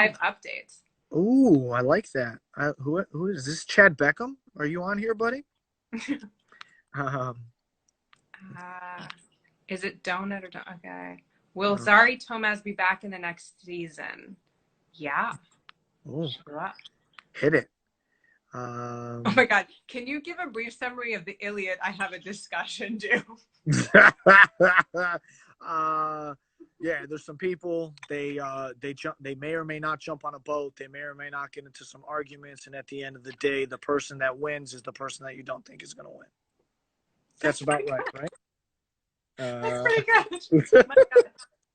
live updates. Ooh, I like that. Who is this? Chad Beckham? Are you on here, buddy? Um, Is it Donut or Donut? Okay. Will Zari Tomaz be back in the next season? Yeah. ooh, Sure. hit it. Oh my God. Can you give a brief summary of the Iliad? I have a discussion due. Yeah, there's some people, they may or may not jump on a boat. They may or may not get into some arguments. And at the end of the day, the person that wins is the person that you don't think is going to win. That's about right, right? That's pretty good. Oh my God.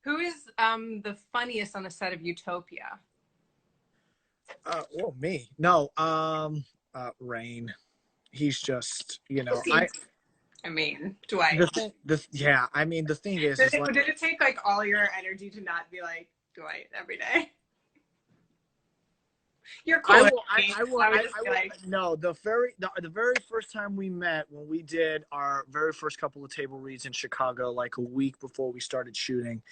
Who is the funniest on the set of Utopia? Me. No, Rain. He's just, I mean, Dwight. I mean, the thing is, Did it take like all your energy to not be like Dwight every day? You're cool. No, the very first time we met, when we did our very first couple of table reads in Chicago, like a week before we started shooting.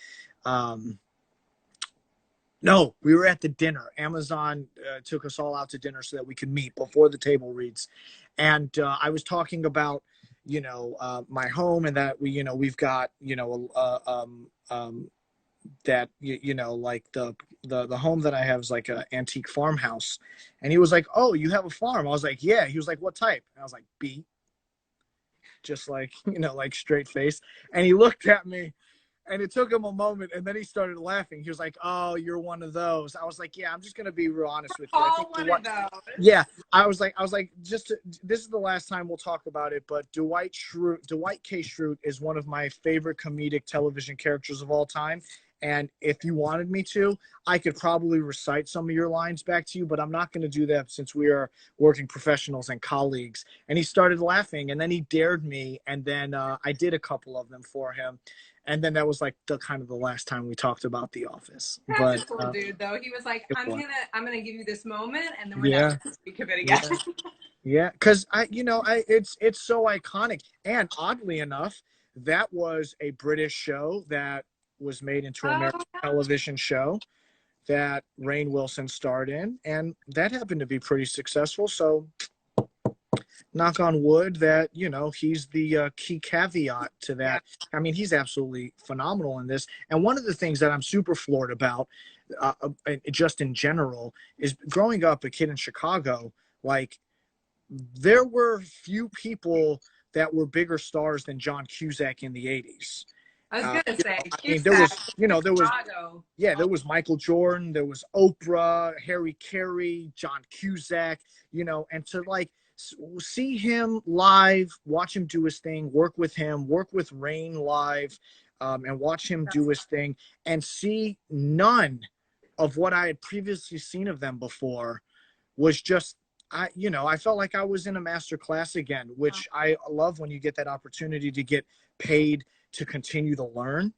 No, we were at the dinner. Amazon took us all out to dinner so that we could meet before the table reads. And I was talking about, my home, and that we've got, that, like the home that I have is like an antique farmhouse. And he was like, "Oh, you have a farm?" I was like, "Yeah." He was like, "What type?" And I was like, "B." Just like, like straight face. And he looked at me. And it took him a moment, and then he started laughing. He was like, "Oh, you're one of those." I was like, "Yeah, I'm just gonna be real honest with you." One of those. Yeah, I was like, this is the last time we'll talk about it, but Dwight K. Schrute is one of my favorite comedic television characters of all time. And if you wanted me to, I could probably recite some of your lines back to you, but I'm not going to do that since we are working professionals and colleagues. And he started laughing, and then he dared me, and then I did a couple of them for him. And then that was like the last time we talked about The Office. That's a cool dude, though. He was like, I'm gonna give you this moment, and then we're never gonna speak of it again. Yeah, because it's so iconic. And oddly enough, that was a British show that was made into an American television show that Rainn Wilson starred in, and that happened to be pretty successful. So knock on wood that, he's the key caveat to that. I mean, he's absolutely phenomenal in this. And one of the things that I'm super floored about, just in general, is growing up a kid in Chicago, like, there were few people that were bigger stars than John Cusack in the 80s. I was gonna say, there was Michael Jordan, there was Oprah, Harry Carey, John Cusack, and to like see him live, watch him do his thing, work with Rainn live, and watch him do his thing, and see none of what I had previously seen of them before was just, I felt like I was in a master class again, which I love when you get that opportunity to get paid to continue to learn,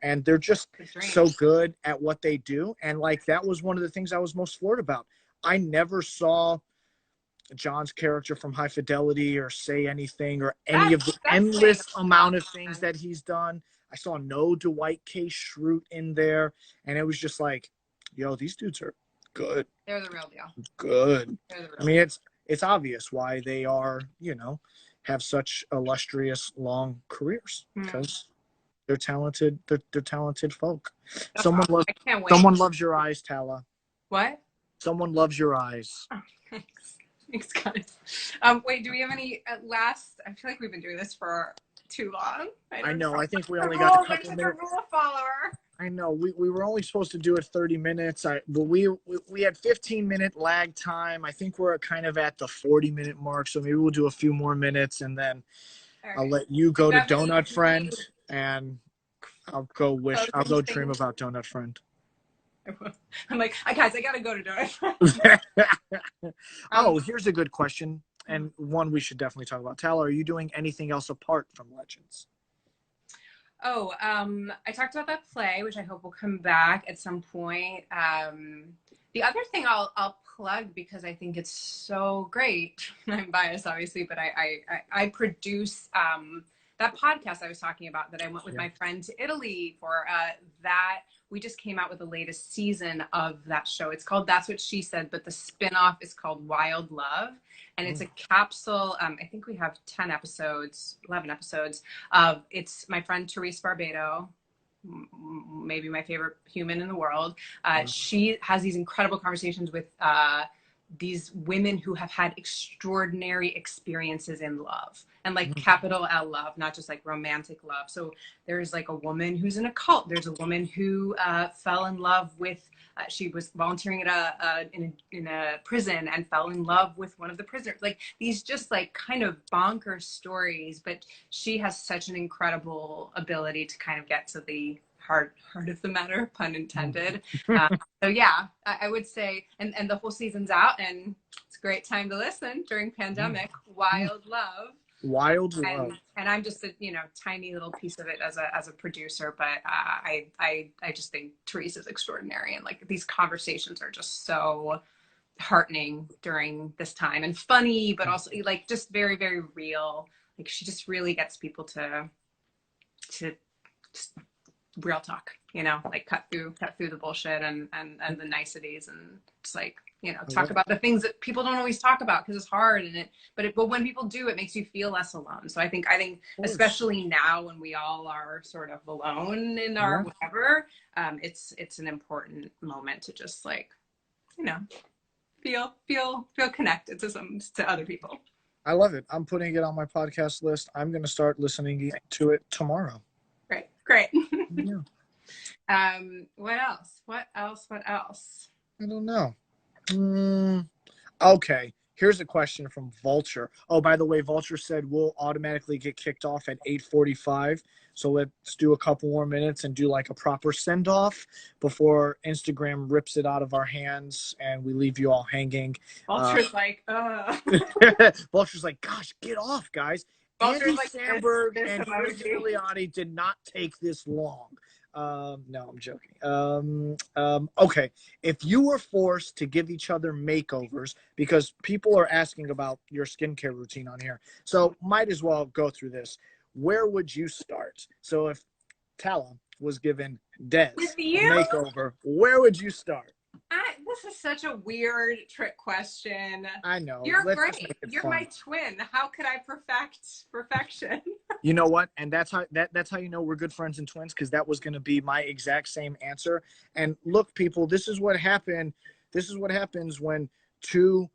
and they're just so good at what they do. And like, that was one of the things I was most floored about. I never saw John's character from High Fidelity or say anything or any of the endless amount of things that he's done. I saw no Dwight K. Schrute in there. And it was just like, yo, these dudes are good. They're the real deal. Good. I mean, it's obvious why they are, have such illustrious long careers, because they're talented. They're talented folk. Someone loves your eyes, Tala. What? Someone loves your eyes. Oh, thanks, guys. Wait, do we have any last? I feel like we've been doing this for too long. I know. I think we only got a couple minutes. I'm such a rule follower. I know we were only supposed to do it 30 minutes. But we had 15-minute lag time. I think we're kind of at the 40-minute mark. So maybe we'll do a few more minutes, and then I'll let you go to Donut Friend, and I'll go dream about Donut Friend. I'm like, guys, I gotta go to Donut Friend. Oh, here's a good question, and one we should definitely talk about. Tala, are you doing anything else apart from Legends? Oh, I talked about that play, which I hope will come back at some point. The other thing I'll plug, because I think it's so great. I'm biased, obviously, but I produce that podcast I was talking about that I went with my friend to Italy for. That we just came out with the latest season of that show. It's called That's What She Said, but the spinoff is called Wild Love. And it's a capsule. I think we have 10 episodes, 11 episodes of, it's my friend Therese Barbado, maybe my favorite human in the world. She has these incredible conversations with these women who have had extraordinary experiences in love, and like capital L love, not just like romantic love. So there's like a woman who's in a cult. There's a woman who fell in love with, she was volunteering at in a prison and fell in love with one of the prisoners. Like these just like kind of bonkers stories, but she has such an incredible ability to kind of get to the heart of the matter, pun intended. So yeah, I would say, and the whole season's out, and it's a great time to listen during pandemic. Wild Love. Wild Love. And I'm just a tiny little piece of it as a producer, but I just think Therese is extraordinary, and like these conversations are just so heartening during this time, and funny, but also like just very, very real. Like she just really gets people to just real talk, like cut through the bullshit and the niceties, and just like, talk about the things that people don't always talk about because it's hard, but when people do, it makes you feel less alone. So I think especially now when we all are sort of alone in our whatever, it's an important moment to just like, feel connected to other people. I love it. I'm putting it on my podcast list. I'm going to start listening to it tomorrow. Great. Yeah. What else? I don't know. Okay. Here's a question from Vulture. Oh, by the way, Vulture said we'll automatically get kicked off at 8:45. So let's do a couple more minutes and do like a proper send-off before Instagram rips it out of our hands and we leave you all hanging. Vulture's Vulture's like, gosh, get off, guys. Andy Samberg and Chris Giuliani did not take this long. No, I'm joking. Okay. If you were forced to give each other makeovers, because people are asking about your skincare routine on here, so might as well go through this. Where would you start? So if Tala was given Des a makeover, where would you start? This is such a weird trick question. I know. You're great. You're fun. My twin. How could I perfect perfection? You know what? And that's how we're good friends and twins, because that was going to be my exact same answer. And look, people, this is what happened. This is what happens when two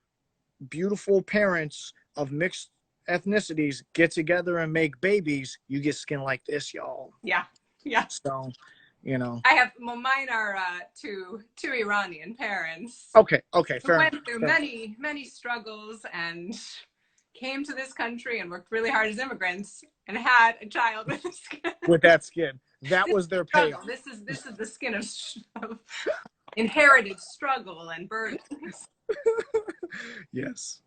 beautiful parents of mixed ethnicities get together and make babies. You get skin like this, y'all. Yeah. So, I have, mine are two Iranian parents. Okay, fair enough. Went through many struggles and came to this country and worked really hard as immigrants and had a child with a skin. With that skin. That was their payoff. This is the skin of inherited struggle and burdens. Yes.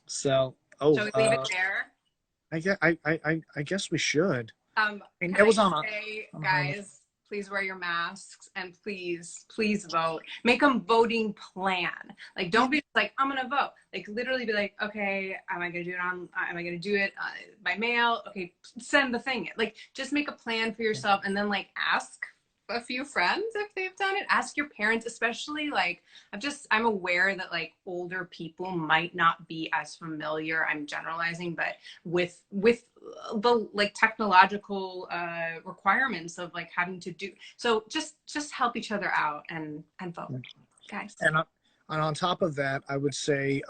Shall we leave it there? I guess we should. It was on guys, please wear your masks and please vote. Make a voting plan. Like, don't be like, I'm gonna vote. Like, literally be like, okay, am I gonna do it by mail? Okay, send the thing. Like, just make a plan for yourself, and then like ask a few friends if they've done it. Ask your parents, especially like I'm aware that like older people might not be as familiar, I'm generalizing, but with the like technological requirements of like having to do so. Just help each other out and vote, guys. And on top of that, I would say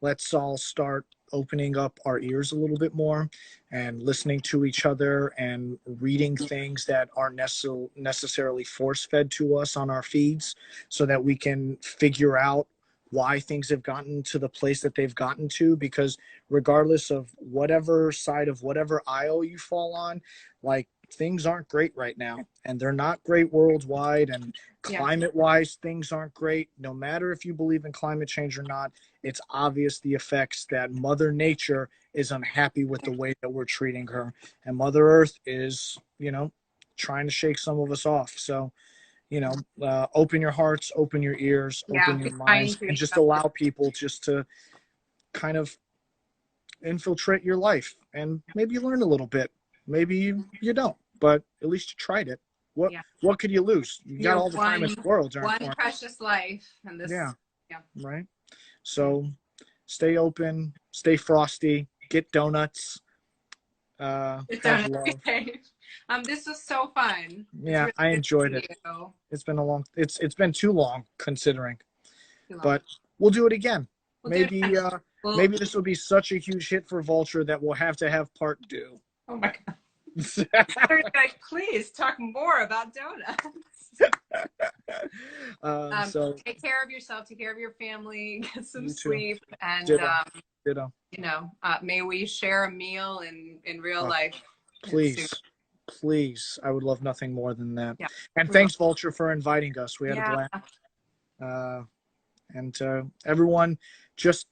let's all start opening up our ears a little bit more and listening to each other and reading things that aren't necessarily force-fed to us on our feeds, so that we can figure out why things have gotten to the place that they've gotten to. Because regardless of whatever side of whatever aisle you fall on, like, things aren't great right now, and they're not great worldwide, and climate-wise, things aren't great. No matter if you believe in climate change or not, it's obvious the effects that Mother Nature is unhappy with the way that we're treating her, and Mother Earth is, trying to shake some of us off. So, open your hearts, open your ears, open your minds, and just allow people just to kind of infiltrate your life, and maybe you learn a little bit. Maybe you don't, but at least you tried it. What Yeah. what could you lose? You got Your all the time in the world during one quarantine. precious life, and this. Yeah. Yeah. Right. So stay open, stay frosty, get donuts, It's have done. love. This was so fun. It's Yeah, really I good to enjoyed see it. you. It's been too long considering, Too long. but we'll do it again. We'll do it Maybe again. Well, maybe this will be such a huge hit for Vulture that we'll have to have part two. oh my god. They're like, please talk more about donuts. So Take care of yourself, take care of your family, get some you too. sleep, and Ditto. Ditto. may we share a meal in real life. Please, please. I would love nothing more than that. Yeah. And thanks, Vulture, for inviting us. We had a blast. And everyone, just